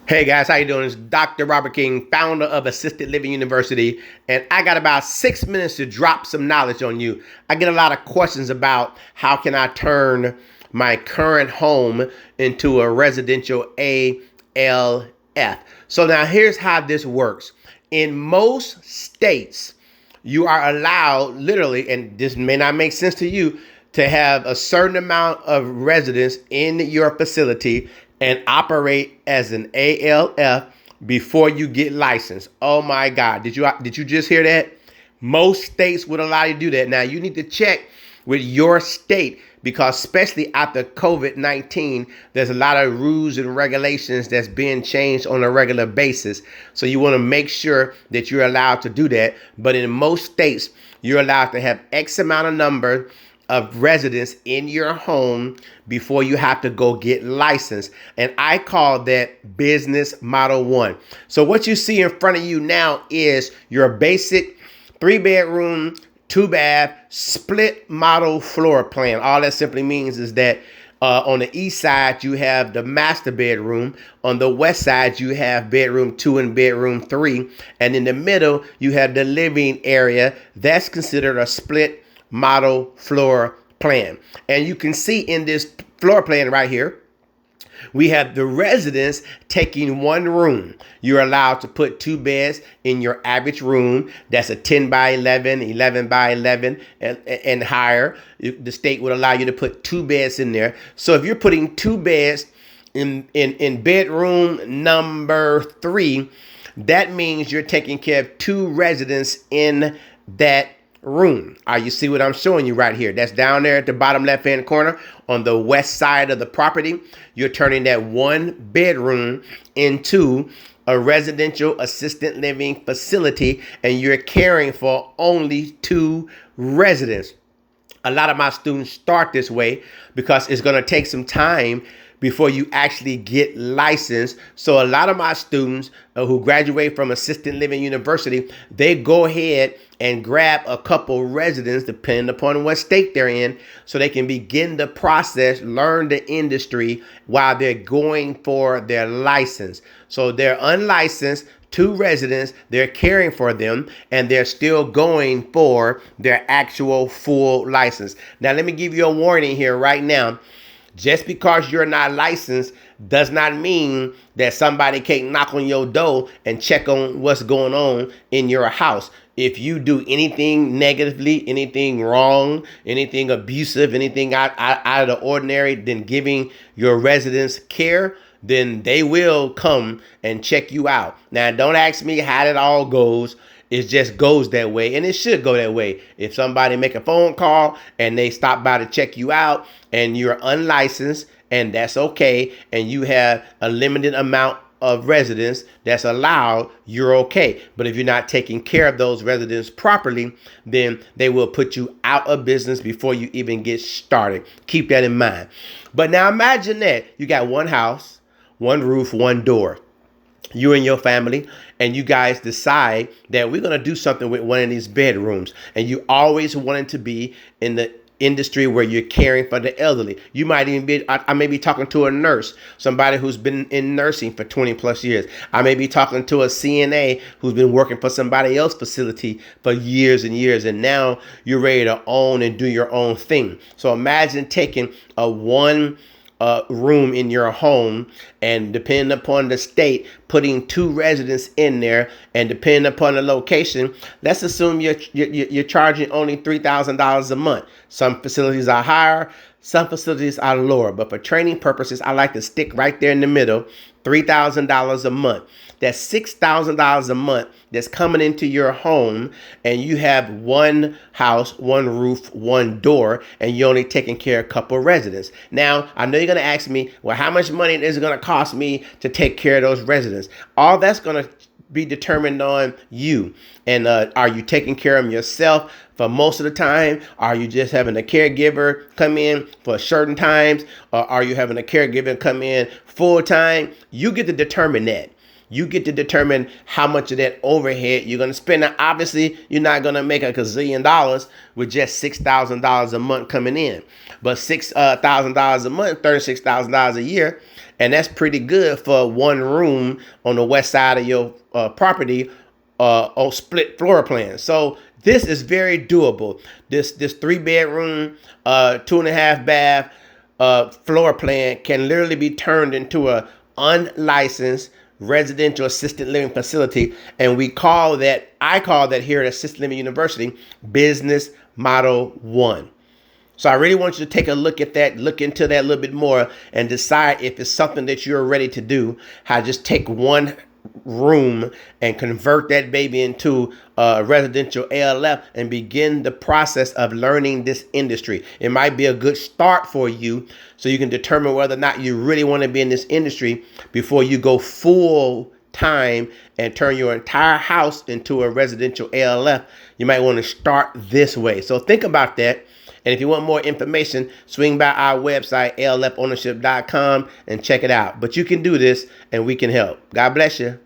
Hey guys, how you doing? It's Dr. Robert King, founder of Assisted Living University, and I got about 6 minutes to drop some knowledge on you. I get a lot of questions about how can I turn my current home into a residential ALF. So now here's how this works. In most states, you are allowed literally, and this may not make sense to you, to have a certain amount of residents in your facility and operate as an ALF before you get licensed. Oh my God. Did you just hear that? Most states would allow you to do that. Now you need to check with your state because especially after COVID-19, there's a lot of rules and regulations that's being changed on a regular basis. So you want to make sure that you're allowed to do that. But in most states, you're allowed to have X amount of number of residents in your home before you have to go get licensed. And I call that business model one. So what you see in front of you now is your basic 3-bedroom, 2-bath, split model floor plan. All that simply means is that on the east side, you have the master bedroom. On the west side, you have bedroom 2 and bedroom 3. And in the middle, you have the living area. That's considered a split model floor plan. And you can see in this floor plan right here, we have the residents taking one room. You're allowed to put 2 beds in your average room. That's a 10 by 11, 11 by 11 and higher. The state would allow you to put 2 beds in there. So if you're putting 2 beds in bedroom number 3, that means you're taking care of 2 residents in that room. You see what I'm showing you right here? That's down there at the bottom left hand corner on the west side of the property. You're turning that 1 bedroom into a residential assisted living facility, and you're caring for only 2 residents. A lot of my students start this way because it's going to take some time before you actually get licensed. So a lot of my students who graduate from Assisted Living University, they go ahead and grab a couple residents, depending upon what state they're in, so they can begin the process, learn the industry while they're going for their license. So they're unlicensed, 2 residents, they're caring for them, and they're still going for their actual full license. Now, let me give you a warning here right now. Just because you're not licensed does not mean that somebody can't knock on your door and check on what's going on in your house. If you do anything negatively, anything wrong, anything abusive, anything out of the ordinary than giving your residents care, then they will come and check you out. Now, don't ask me how it all goes. It just goes that way, and it should go that way. If somebody make a phone call and they stop by to check you out and you're unlicensed, and that's okay, and you have a limited amount of residents that's allowed, you're okay. But if you're not taking care of those residents properly, then they will put you out of business before you even get started. Keep that in mind. But now imagine that you got 1 house, 1 roof, 1 door. You and your family, and you guys decide that we're going to do something with one of these bedrooms, and you always wanted to be in the industry where you're caring for the elderly. You might even be, I may be talking to a nurse, somebody who's been in nursing for 20 plus years. I may be talking to a CNA who's been working for somebody else's facility for years and years, and now you're ready to own and do your own thing. So imagine taking a 1 room in your home, and depending upon the state, putting 2 residents in there, and depending upon the location, let's assume you're charging only $3,000 a month. Some facilities are higher, some facilities are lower, but for training purposes, I like to stick right there in the middle, $3,000 a month. That's $6,000 a month that's coming into your home, and you have 1 house, 1 roof, 1 door, and you're only taking care of a couple of residents. Now, I know you're going to ask me, well, how much money is it going to cost me to take care of those residents? All that's going to be determined on you. And are you taking care of them yourself for most of the time? Are you just having a caregiver come in for certain times? Or are you having a caregiver come in full time? You get to determine that. You get to determine how much of that overhead you're going to spend. Now, obviously, you're not going to make a gazillion dollars with just $6,000 a month coming in, but $6,000 a month, $36,000 a year, and that's pretty good for one room on the west side of your property on split floor plan. So this is very doable. This 3-bedroom, 2.5 bath floor plan can literally be turned into a unlicensed residential assisted living facility, and I call that here at Assisted Living University Business Model 1. So I really want you to take a look at that, look into that a little bit more, and decide if it's something that you're ready to do. How just take one room and convert that baby into residential ALF and begin the process of learning this industry. It might be a good start for you so you can determine whether or not you really want to be in this industry before you go full time and turn your entire house into a residential ALF. You might want to start this way. So think about that. And if you want more information, swing by our website, alfownership.com, and check it out. But you can do this, and we can help. God bless you.